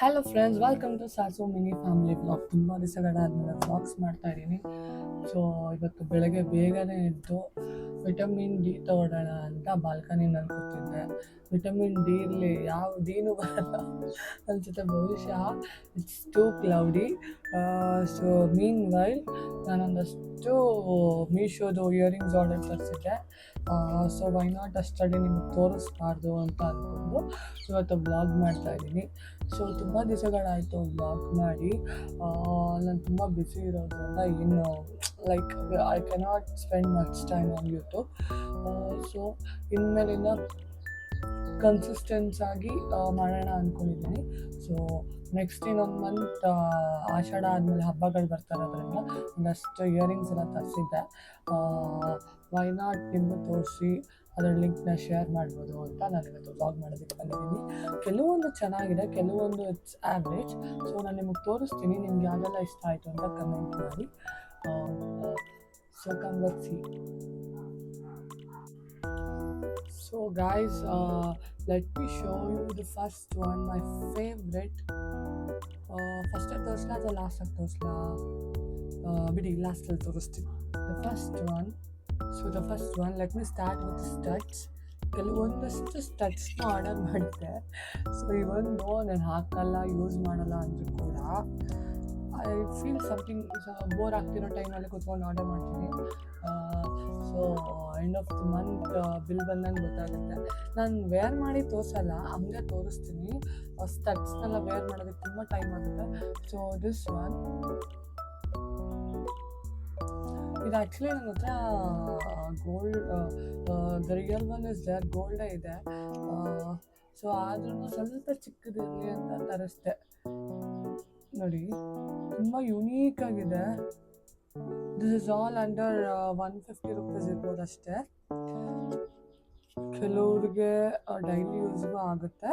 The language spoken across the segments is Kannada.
ಹಲೋ ಫ್ರೆಂಡ್ಸ್, ವೆಲ್ಕಮ್ ಟು ಸಾಸು ಮಿನಿ ಫ್ಯಾಮಿಲಿ ವ್ಲಾಗ್. ತುಂಬ ದಿವಸಗಳಾದಮೇಲೆ ವ್ಲಾಗ್ಸ್ ಮಾಡ್ತಾ ಇದ್ದೀನಿ. ಸೊ ಇವತ್ತು ಬೆಳಗ್ಗೆ ಬೇಗನೆ ಎದ್ದು ವಿಟಮಿನ್ ಡಿ ತಗೊಳ್ಳೋಣ ಅಂತ ಬಾಲ್ಕನಿನಲ್ಲಿ ಕೂತಿದ್ದೆ. ವಿಟಮಿನ್ ಡಿ ಇರಲಿ ಯಾವ ಡಿನೂ ಬರಲ್ಲ ಅನ್ಸುತ್ತೆ, ಬಹುಶಃ it's too cloudy. So meanwhile ನಾನೊಂದಷ್ಟು ಮೀಶೋದು ಇಯರಿಂಗ್ಸ್ ಆರ್ಡರ್ ತರಿಸಿದ್ದೆ. ಸೊ ವೈ ನಾಟ್ ಅಷ್ಟಲ್ಲಿ ನಿಮ್ಗೆ ತೋರಿಸ್ಬಾರ್ದು ಅಂತ ಅಂದ್ಕೊಂಡು ಇವತ್ತು ವ್ಲಾಗ್ ಮಾಡ್ತಾಯಿದ್ದೀನಿ. ಸೊ ತುಂಬ ದಿವಸಗಳಾಯಿತು ವ್ಲಾಗ್ ಮಾಡಿ. ನಾನು ತುಂಬ ಬ್ಯುಸಿ ಇರೋದ್ರಿಂದ ಏನು like I cannot spend much time on YouTube. So ಇನ್ಮೇಲಿಂದ ಕನ್ಸಿಸ್ಟೆನ್ಸ್ ಆಗಿ ಮಾಡೋಣ ಅಂದ್ಕೊಂಡಿದ್ದೀನಿ. ಸೊ ನೆಕ್ಸ್ಟ್ ಇನ್ನೊಂದು ಮಂತ್ ಆಷಾಢ ಆದಮೇಲೆ ಹಬ್ಬಗಳು ಬರ್ತಾರೋದ್ರಿಂದ ಒಂದಷ್ಟು ಇಯರಿಂಗ್ಸ್ ಎಲ್ಲ ತರಿಸಿದ್ದೆ. ವೈ ನಾಟ್ ನಿಮಗೂ ತೋರಿಸಿ ಅದರ ಲಿಂಕ್ನ ಶೇರ್ ಮಾಡ್ಬೋದು ಅಂತ ನಾನು ಇವತ್ತು ವ್ಲಾಗ್ ಮಾಡೋದಕ್ಕೆ ಬಂದಿದ್ದೀನಿ. ಕೆಲವೊಂದು ಚೆನ್ನಾಗಿದೆ, ಕೆಲವೊಂದು ಇಟ್ಸ್ ಆ್ಯಾವ್ರೇಜ್. ಸೊ ನಾನು ನಿಮಗೆ ತೋರಿಸ್ತೀನಿ, ನಿಮ್ಗೆ ಯಾವುದೆಲ್ಲ ಇಷ್ಟ ಆಯಿತು ಅಂತ ಕಮೆಂಟ್ ಮಾಡಿ. So come let's see. So guys, let me show you the first one, my favorite. First ತೋರಿಸ್ಲಾ ಅಥವಾ ಲಾಸ್ಟಾಗಿ ತೋರಿಸ್ಲಾ? ಬಿಡಿ, ಲಾಸ್ಟಲ್ಲಿ ತೋರಿಸ್ತೀನಿ. The first one. So the first one, let me start with studs. ಕೆಲವೊಂದಷ್ಟು ಸ್ಟಡ್ಸ್ನ ಆರ್ಡರ್ ಮಾಡಿದ್ದೆ. ಸೊ ಇವೊಂದು ನಾನು ಹಾಕಲ್ಲ, ಯೂಸ್ ಮಾಡಲ್ಲ ಅಂದರೂ ಕೂಡ ಐ ಫೀಲ್ ಸಮಥಿಂಗ್ ಬೋರ್ ಆಗ್ತಿರೋ ಟೈಮಲ್ಲಿ ಕೂತ್ಕೊಂಡು ಆರ್ಡರ್ ಮಾಡ್ತೀನಿ. So end of the month bill ಬಂದಂಗೆ ಗೊತ್ತಾಗುತ್ತೆ. ನಾನು ವೇರ್ ಮಾಡಿ ತೋರಿಸಲ್ಲ, ಹಂಗೆ ತೋರಿಸ್ತೀನಿ. ಸ್ಟಡ್ಸ್ನೆಲ್ಲ ವೇರ್ ಮಾಡೋದಕ್ಕೆ ತುಂಬ ಟೈಮ್ ಆಗುತ್ತೆ. ಸೊ ದಿಸ್ ಒನ್, ಇದು ಆ್ಯಕ್ಚುಲಿ ನನ್ನ ಹತ್ರ gold, the real one is there, ಗೋಲ್ಡೇ ಇದೆ. ಸೊ ಆದ್ರೂ ಸ್ವಲ್ಪ ಚಿಕ್ಕದಿರಲಿ ಅಂತ ತರಿಸ್ದೆ. ನೋಡಿ, ತುಂಬ ಯುನೀಕ್ ಆಗಿದೆ. This is all under 150 rupees ಇರ್ಬೋದು ಅಷ್ಟೇ. ಕೆಲವ್ರಿಗೆ ಡೈಲಿ ಯೂಸ್ಗೂ ಆಗುತ್ತೆ.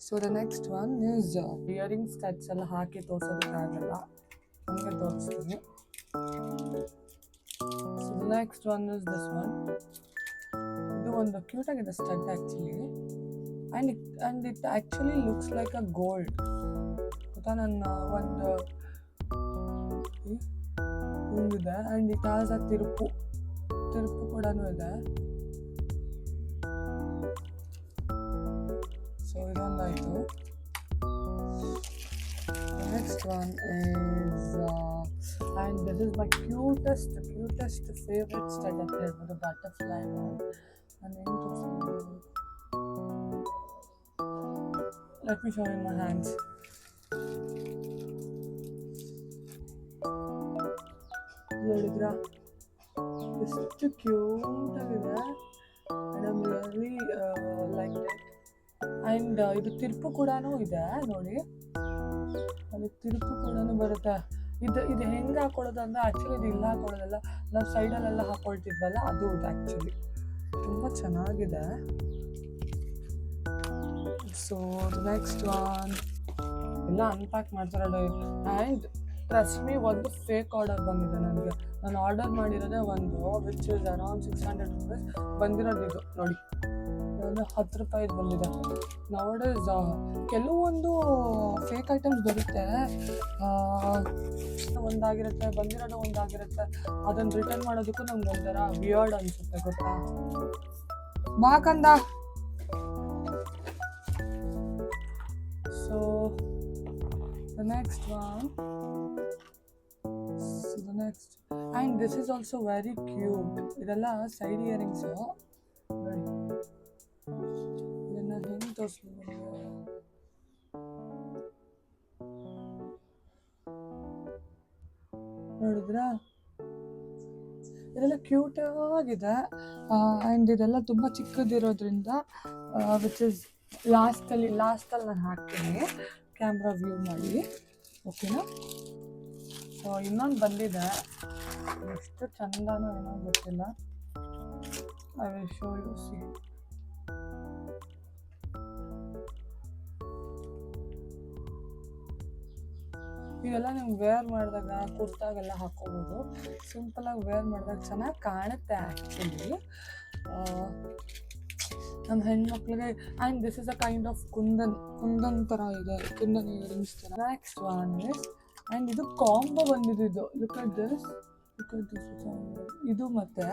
So the next one is earring studs ಎಲ್ಲ ಹಾಕಿ ತೋರಿಸೋದಕ್ಕಾಗಲ್ಲ, ಹಂಗೆ ತೋರಿಸ್ತೀನಿ. So the next one is this one. ಇದು ಒಂದು ಕ್ಯೂಟಾಗಿದೆ stud actually, and it actually looks like a gold. ಗೊತ್ತಾ, ನನ್ನ ಒಂದು ಹಿಂಗಿದೆ ಆ್ಯಂಡ್ ಇಟ್ ಹ್ಯಾಸ್ ಅ ತಿರುಪು ಕೂಡ ಇದೆ. ಸೊ ಇದೊಂದಾಯಿತು. Next one is and this is my cutest favourite stud ಅಂತ ಹೇಳ್ಬೋದು, ಬಟರ್ಫ್ಲೈ. ನಾನು ಹೆಂಗೆ ತೋರಿಸ್ಬೋದು? Let me show in my hands. ನೋಡಿದ್ರಾ ಎಷ್ಟು ಕ್ಯೂಟ್ ಆಗಿದೆ. I am really like it. And ಇದು ತಿರುಪು ಕೂಡ ಇದೆ ನೋಡಿ, ಅದು ತಿರುಪು ಕೂಡ ಬರುತ್ತೆ. ಇದು ಹೆಂಗೆ ಹಾಕೊಳ್ಳೋದು ಅಂದರೆ ಆ್ಯಕ್ಚುಲಿ ಇದು ಇಲ್ಲ ಹಾಕೊಳ್ಳೋದಲ್ಲ, ನಾವು ಸೈಡಲ್ಲೆಲ್ಲ ಹಾಕೊಳ್ತಿದ್ವಲ್ಲ ಅದು ಇದು. ಆ್ಯಕ್ಚುಲಿ ತುಂಬ ಚೆನ್ನಾಗಿದೆ. ಸೊ ನೆಕ್ಸ್ಟ್ ಒನ್ ಎಲ್ಲ ಅನ್ಪ್ಯಾಕ್ ಮಾಡ್ತಾರಲ್ಲ. ಆ್ಯಂಡ್ ಟ್ರಸ್ಟ್ ಮೀ, ಒಂದು ಫೇಕ್ ಆರ್ಡರ್ ಬಂದಿದೆ ನನಗೆ. ನಾನು ಆರ್ಡರ್ ಮಾಡಿರೋದೇ ಒಂದು, ವಿಚ್ ಇಸ್ ಅರೌಂಡ್ 600 ರೂಪೀಸ್. ಬಂದಿರೋದು ಇದು ನೋಡಿ, ಒಂದು 10 ರೂಪಾಯಿದು ಬಂದಿದೆ. ನೌಡೇಸ್ ಕೆಲವೊಂದು ಫೇಕ್ ಐಟಮ್ಸ್ ಬರುತ್ತೆ, ಒಂದಾಗಿರುತ್ತೆ, ಬಂದಿರೋದು ಒಂದಾಗಿರುತ್ತೆ. ಅದನ್ನು ರಿಟರ್ನ್ ಮಾಡೋದಕ್ಕೂ ನಮ್ಗೆ ಒಂಥರ ವಿಯರ್ಡ್ ಅನಿಸುತ್ತೆ, ಗೊತ್ತಾ? ಬಾ ಕಂದ. So the next one, and this is also very cute. ಇದೆಲ್ಲ ಸೈಡ್ ಇಯರಿಂಗ್ಸ್. ನೋಡಿ, ಇದನ್ನ ಹೆಂಗೆ ತೋರಿಸ್ಬೋದು? ನೋಡಿದ್ರಾ, ಇದೆಲ್ಲ ಕ್ಯೂಟ್ ಆಗಿದೆ. ಆ್ಯಂಡ್ ಇದೆಲ್ಲ ತುಂಬ ಚಿಕ್ಕದಿರೋದ್ರಿಂದ ವಿಚ್ ಇಸ್ ಲಾಸ್ಟಲ್ಲಿ ನಾನು ಹಾಕ್ತೀನಿ, ಕ್ಯಾಮ್ರಾ ವ್ಯೂ ಮಾಡಿ, ಓಕೆನಾ? ಸೊ ಇನ್ನೊಂದು ಬಂದಿದೆ, ಎಷ್ಟು ಚಂದನೋ ಏನೋ ಗೊತ್ತಿಲ್ಲ. I will show you. See, ಇದೆಲ್ಲ ನೀವು ವೇರ್ ಮಾಡಿದಾಗ ಕುರ್ತಾಗೆಲ್ಲ ಹಾಕ್ಕೋಬೋದು. ಸಿಂಪಲಾಗಿ ವೇರ್ ಮಾಡಿದಾಗ ಚೆನ್ನಾಗಿ ಕಾಣುತ್ತೆ ಆ್ಯಕ್ಚುಲಿ. ನಮ್ಮ ಹೆಣ್ಮಕ್ಳಿಗೆ. And this is a kind of kundan ಥರ ಇದೆ, ಕುಂದನ್ ಇಯರಿಂಗ್ಸ್ ಥರ. ನೆಕ್ಸ್ಟ್ ಒನ್ ಇಸ್, ಆ್ಯಂಡ್ ಇದು ಕಾಂಬೋ ಬಂದಿದ್ದು. ಲುಕ್ ಅಟ್ ದಿಸ್ ಇದು ಮತ್ತೆ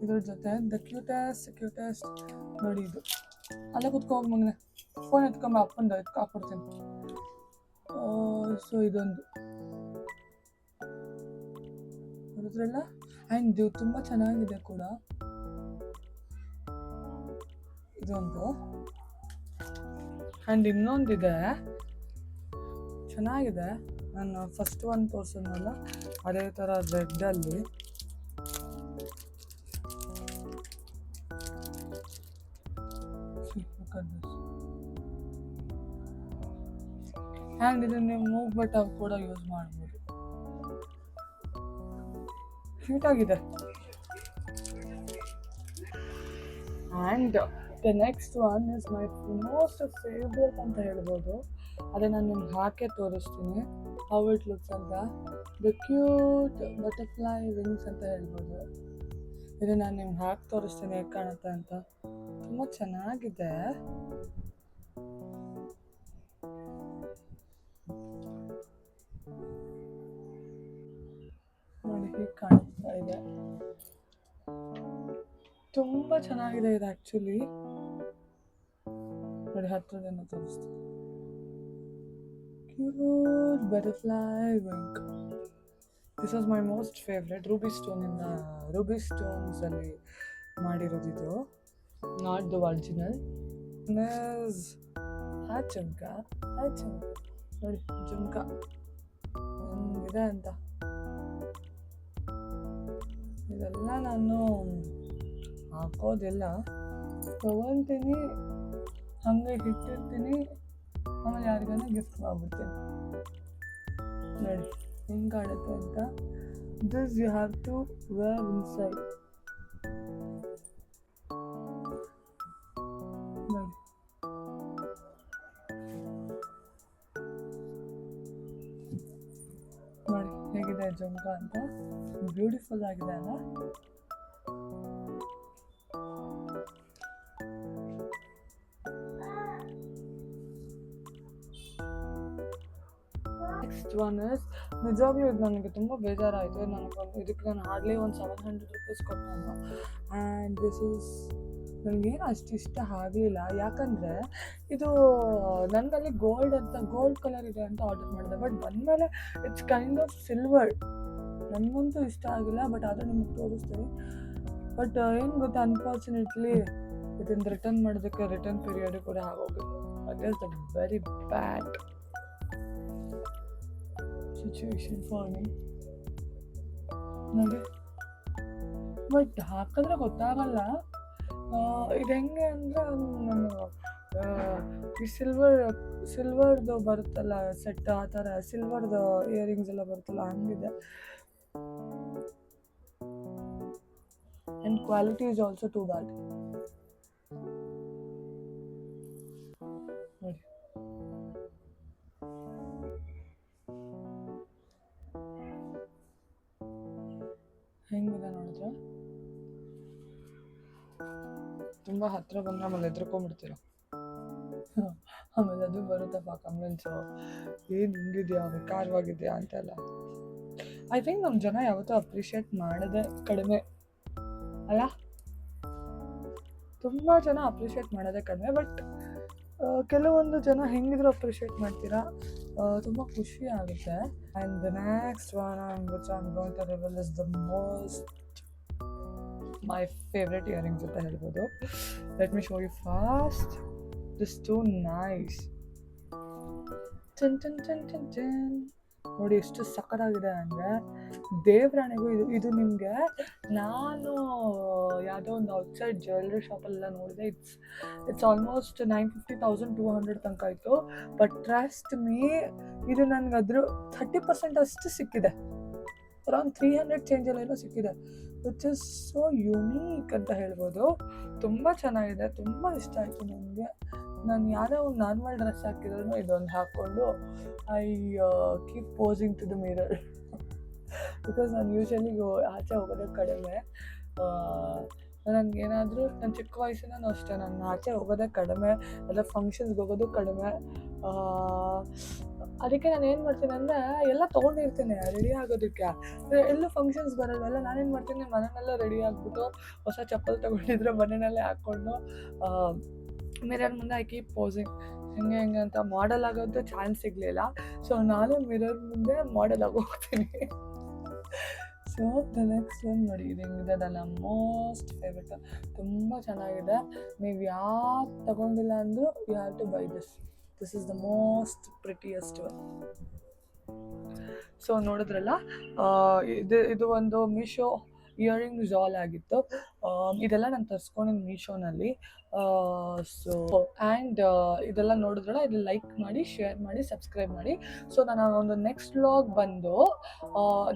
ಇದ್ರ ಜೊತೆ ದ ಕ್ಯೂಟೆಸ್ಟ್ ನೋಡಿ ಇದು. ಅಲ್ಲೇ ಕುತ್ಕೊಂಡು ಮಗನೆ ಫೋನ್ ಎತ್ಕೊಂಬ, ಅಪ್ಪಂದು ಹಾಕ್ಕೊಡ್ತೀನಿ. ಸೊ ಇದೊಂದು ನೋಡಿದ್ರಲ್ಲ. ಆ್ಯಂಡ್ ಇದು ತುಂಬ ಚೆನ್ನಾಗಿದೆ ಕೂಡ ಇದೊಂದು. ಆ್ಯಂಡ್ ಇನ್ನೊಂದಿದೆ ಚೆನ್ನಾಗಿದೆ. ನಾನು ಫಸ್ಟ್ ಒಂದು ತೋರಿಸಿದ್ನಲ್ಲ ಅದೇ ಥರ ರೆಡ್ಡಲ್ಲಿ. ಆ್ಯಂಡ್ ಇದನ್ನು ನೀವು ಮೂವ್ ಬಟನ್ ಕೂಡ ಯೂಸ್ ಮಾಡ್ಬೋದು. ಕ್ಯೂಟಾಗಿದೆ. And the next one is my most favourite ಅಂತ ಹೇಳ್ಬೋದು. ಅದೇ ನಾನು ನಿಮ್ಗೆ ಹಾಕೇ ತೋರಿಸ್ತೀನಿ ಹೌ ಇಟ್ ಲುಕ್ಸ್ ಅಂತ. ದ ಕ್ಯೂಟ್ ಬಟರ್ಫ್ಲೈ ವಿಂಗ್ಸ್ ಅಂತ ಹೇಳ್ಬೋದು. ಇದು ನಾನು ನಿಮ್ಗೆ ಹಾಕಿ ತೋರಿಸ್ತೀನಿ ಹೇಗೆ ಕಾಣುತ್ತೆ ಅಂತ. ತುಂಬ ಚೆನ್ನಾಗಿದೆ. ನೋಡಿ ಹೀಗೆ ಕಾಣಿಸ್ತಾ ಇದೆ. ತುಂಬ ಚೆನ್ನಾಗಿದೆ ಇದು ಆ್ಯಕ್ಚುಲಿ. ನೋಡಿ ಹತ್ರದಿಂದ ತೋರಿಸ್ತೀನಿ. Cute butterfly wing. This was my most favourite. Ruby ಸ್ಟೋನ್ಸಲ್ಲಿ ಮಾಡಿರೋದಿದು, ನಾಟ್ ದ ಒರಿಜಿನಲ್. ಜುಮ್ಕ ನೋಡಿ, ಜುಮ್ಕ ಹೆಂಗಿದೆ ಅಂತ. ಇದೆಲ್ಲ ನಾನು ಹಾಕೋದಿಲ್ಲ, ತೊಗೊತೀನಿ ಹಂಗೆ ಇಟ್ಟಿರ್ತೀನಿ, ಆಮೇಲೆ ಯಾರಿಗಾನ ಗಿಫ್ಟ್ ಮಾಡ್ಬಿಡ್ತೀನಿ. ನೋಡಿ ಹೆಂಗೆ ಕಾಣುತ್ತೆ ಅಂತ. This you have to wear inside. ನೋಡಿ ನೋಡಿ ಹೇಗಿದೆ ಜುಮ್ಕ ಅಂತ. ಬ್ಯೂಟಿಫುಲ್ ಆಗಿದೆ ಅಲ್ಲ. ನೆಕ್ಸ್ಟ್ ಒನ್ ಇಸ್, ನಿಜವಾಗ್ಲೂ ಇದು ನನಗೆ ತುಂಬ ಬೇಜಾರಾಯಿತು. ಇದಕ್ಕೆ ನಾನು ಹಾರ್ಡ್ಲಿ ಒಂದು 700 ರೂಪೀಸ್ ಕೊಟ್ಟನು. ಆ್ಯಂಡ್ ದಿಸ್ ಈಸ್ ನನಗೇನು ಅಷ್ಟು ಇಷ್ಟ ಆಗಲಿಲ್ಲ. ಯಾಕಂದರೆ ಇದು ನನಗಲ್ಲಿ ಗೋಲ್ಡ್ ಕಲರ್ ಇದೆ ಅಂತ ಆರ್ಡರ್ ಮಾಡಿದೆ. ಬಟ್ ಬಂದಮೇಲೆ ಇಟ್ಸ್ ಕೈಂಡ್ ಆಫ್ ಸಿಲ್ವರ್. ನನಗಂತೂ ಇಷ್ಟ ಆಗಿಲ್ಲ, ಬಟ್ ಆದರೂ ನಿಮಗೆ ತೋರಿಸ್ತೀನಿ. ಬಟ್ ಏನು ಗೊತ್ತಾ, ಅನ್ಫಾರ್ಚುನೇಟ್ಲಿ ಇದನ್ನು ರಿಟರ್ನ್ ಮಾಡೋದಕ್ಕೆ ರಿಟರ್ನ್ ಪೀರಿಯಡ್ ಕೂಡ ಆಗೋಗಿದೆ. That is the very bad situation for me. ನೋಡಿ, ಬಟ್ ಹಾಕಿದ್ರೆ ಗೊತ್ತಾಗಲ್ಲ. ಇದು ಹೆಂಗೆ ಅಂದರೆ ನಾನು ಈ ಸಿಲ್ವರ್ದು ಬರುತ್ತಲ್ಲ ಸೆಟ್, ಆ ಥರ ಸಿಲ್ವರ್ದು ಇಯರಿಂಗ್ಸ್ ಎಲ್ಲ ಬರುತ್ತಲ್ಲ ಹಂಗಿದೆ. And quality is also too bad. ನೋಡಿ ಹೆಂಗಿದೆ ನೋಡಿದ್ರೆ. ತುಂಬ ಹತ್ರ ಬಂದರೆ ಆಮೇಲೆ ಹೆದ್ರಕೊಂಡ್ಬಿಡ್ತೀರ. ಆಮೇಲೆ ಅದು ಬರುತ್ತಪ್ಪ ಕಮೆಂಟ್ಸು, ಏನು ಹಿಂಗಿದೆಯಾ, ವಿಕಾರವಾಗಿದೆಯಾ ಅಂತೆಲ್ಲ. ಐ ಥಿಂಕ್ ನಮ್ಮ ಜನ ಯಾವತ್ತೂ ಅಪ್ರಿಷಿಯೇಟ್ ಮಾಡೋದೇ ಕಡಿಮೆ ಅಲ್ಲ. ತುಂಬ ಜನ ಅಪ್ರಿಷಿಯೇಟ್ ಮಾಡೋದೇ ಕಡಿಮೆ. ಬಟ್ ಕೆಲವೊಂದು ಜನ ಹೆಂಗಿದ್ರು ಅಪ್ರಿಷಿಯೇಟ್ ಮಾಡ್ತೀರಾ, ತುಂಬ ಖುಷಿ ಆಗುತ್ತೆ. And the next one which I am going to reveal is the most my favourite earrings ಅಂತ ಹೇಳ್ಬೋದು. Let me show you fast. This too nice. ನೋಡಿ ಎಷ್ಟು ಸಕ್ಕತ್ತಾಗಿದೆ ಅಂದರೆ ದೇವ್ರಾಣಿಗೂ. ಇದು ನಿಮಗೆ ನಾನು ಯಾವುದೋ ಒಂದು ಔಟ್ಸೈಡ್ ಜ್ಯುವೆಲ್ರಿ ಶಾಪಲ್ಲೆಲ್ಲ ನೋಡಿದೆ. ಇಟ್ಸ್ ಆಲ್ಮೋಸ್ಟ್ 950,200 ತನಕ ಆಯಿತು. ಬಟ್ ಟ್ರಸ್ಟ್ ಮೀ, ಇದು ನನಗೆ ಅದ್ರ 30% ಅಷ್ಟು ಸಿಕ್ಕಿದೆ. ಅರೌಂಡ್ 300 ಚೇಂಜಲ್ಲೇನೋ ಸಿಕ್ಕಿದೆ. ವಿಚ್ ಇಸ್ ಸೋ ಯುನೀಕ್ ಅಂತ ಹೇಳ್ಬೋದು. ತುಂಬ ಚೆನ್ನಾಗಿದೆ, ತುಂಬ ಇಷ್ಟ ಆಯಿತು ನನಗೆ. ನಾನು ಯಾವುದೋ ಒಂದು ನಾರ್ಮಲ್ ಡ್ರೆಸ್ ಹಾಕಿದ್ರು ಇದೊಂದು ಹಾಕ್ಕೊಂಡು I keep posing to the mirror. Because ನಾನು ಯೂಶಲಿ ಆಚೆ ಹೋಗೋದೇ ಕಡಿಮೆ. ನನಗೇನಾದರೂ ನನ್ನ ಚಿಕ್ಕ ವಯಸ್ಸಿನೂ ಅಷ್ಟೇ, ನಾನು ಆಚೆ ಹೋಗೋದೇ ಕಡಿಮೆ, ಎಲ್ಲ ಫಂಕ್ಷನ್ಸ್ಗೆ ಹೋಗೋದು ಕಡಿಮೆ. ಅದಕ್ಕೆ ನಾನು ಏನು ಮಾಡ್ತೀನಿ ಅಂದರೆ ಎಲ್ಲ ತೊಗೊಂಡಿರ್ತೀನಿ ರೆಡಿ ಆಗೋದಕ್ಕೆ, ಎಲ್ಲೂ ಫಂಕ್ಷನ್ಸ್ ಬರೋದಲ್ಲ, ನಾನೇನು ಮಾಡ್ತೀನಿ ಮನೆಯಲ್ಲೇ ರೆಡಿ ಆಗಿಬಿಟ್ಟು ಹೊಸ ಚಪ್ಪಲ್ ತೊಗೊಂಡಿದ್ರೆ ಮನೆಯಲ್ಲೇ ಹಾಕ್ಕೊಂಡು ಮಿರರ್ ಮುಂದೆ ಐ ಕೀಪ್ ಪೋಸಿಂಗ್ ಹೆಂಗೆ ಅಂತ. ಮಾಡೆಲ್ ಆಗೋದು ಚಾನ್ಸ್ ಸಿಗಲಿಲ್ಲ, ಸೊ ನಾನು ಮಿರರ್ ಮುಂದೆ ಮಾಡೆಲ್ ಆಗಿ ಹೋಗ್ತೀನಿ. ಸೊ ದ ನೆಕ್ಸ್ಟ್ ಒನ್ ನೋಡಿ, ಇದು ಹೆಂಗಿದೆ, ನನ್ನ ಮೋಸ್ಟ್ ಫೇವ್ರೆಟ್, ತುಂಬ ಚೆನ್ನಾಗಿದೆ. ನೀವು ಯಾರು ತಗೊಂಡಿಲ್ಲ ಅಂದರೂ you have to buy this is the most prettiest one. So ನೋಡಿದ್ರಲ್ಲ, ಇದು ಒಂದು ಮೀಶೋ ಇಯರಿಂಗ್ಸ್ ಆಲ್ ಆಗಿತ್ತು. ಇದೆಲ್ಲ ನಾನು ತರಿಸ್ಕೊಂಡಿದ್ದು ಮೀಶೋನಲ್ಲಿ. ಸೊ ಆ್ಯಂಡ್ ಇದೆಲ್ಲ ನೋಡಿದ್ರಲ್ಲ, ಇದು ಲೈಕ್ ಮಾಡಿ, ಶೇರ್ ಮಾಡಿ, ಸಬ್ಸ್ಕ್ರೈಬ್ ಮಾಡಿ. ಸೊ ನಾನು ಒಂದು ನೆಕ್ಸ್ಟ್ ವ್ಲಾಗ್ ಬಂದು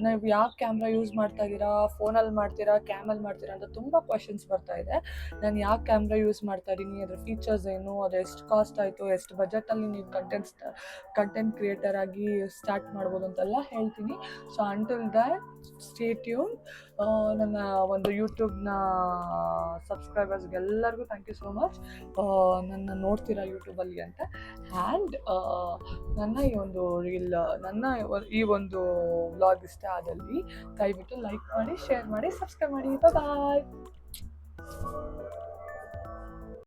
ನೀವು ಯಾವ ಕ್ಯಾಮ್ರಾ ಯೂಸ್ ಮಾಡ್ತಾ ಇದ್ದೀರಾ, ಫೋನಲ್ಲಿ ಮಾಡ್ತೀರಾ, ಕ್ಯಾಮಲ್ಲಿ ಮಾಡ್ತೀರಾ ಅಂತ ತುಂಬ ಕ್ವಶನ್ಸ್ ಬರ್ತಾ ಇದೆ. ನಾನು ಯಾವ ಕ್ಯಾಮ್ರಾ ಯೂಸ್ ಮಾಡ್ತಾ ಇದ್ದೀನಿ, ಅದರ ಫೀಚರ್ಸ್ ಏನು, ಅದು ಎಷ್ಟು ಕಾಸ್ಟ್ ಆಯಿತು, ಎಷ್ಟು ಬಜೆಟಲ್ಲಿ ನೀವು ಕಂಟೆಂಟ್ ಕ್ರಿಯೇಟರ್ ಆಗಿ ಸ್ಟಾರ್ಟ್ ಮಾಡ್ಬೋದು ಅಂತೆಲ್ಲ ಹೇಳ್ತೀನಿ. So until that stay tune. ನನ್ನ ಒಂದು ಯೂಟ್ಯೂಬ್ನ ಸಬ್ಸ್ಕ್ರೈಬರ್ಸ್ಗೆಲ್ಲರಿಗೂ ಥ್ಯಾಂಕ್ ಯು ಸೋ ಮಚ್, ನನ್ನ ನೋಡ್ತೀರಾ ಯೂಟ್ಯೂಬಲ್ಲಿ ಅಂತ. ಆ್ಯಂಡ್ ನನ್ನ ಈ ಒಂದು ವ್ಲಾಗ್ ಇಷ್ಟ ಆದಲ್ಲಿ ದಯವಿಟ್ಟು ಲೈಕ್ ಮಾಡಿ, ಶೇರ್ ಮಾಡಿ, ಸಬ್ಸ್ಕ್ರೈಬ್ ಮಾಡಿ. ಬಾಯ್.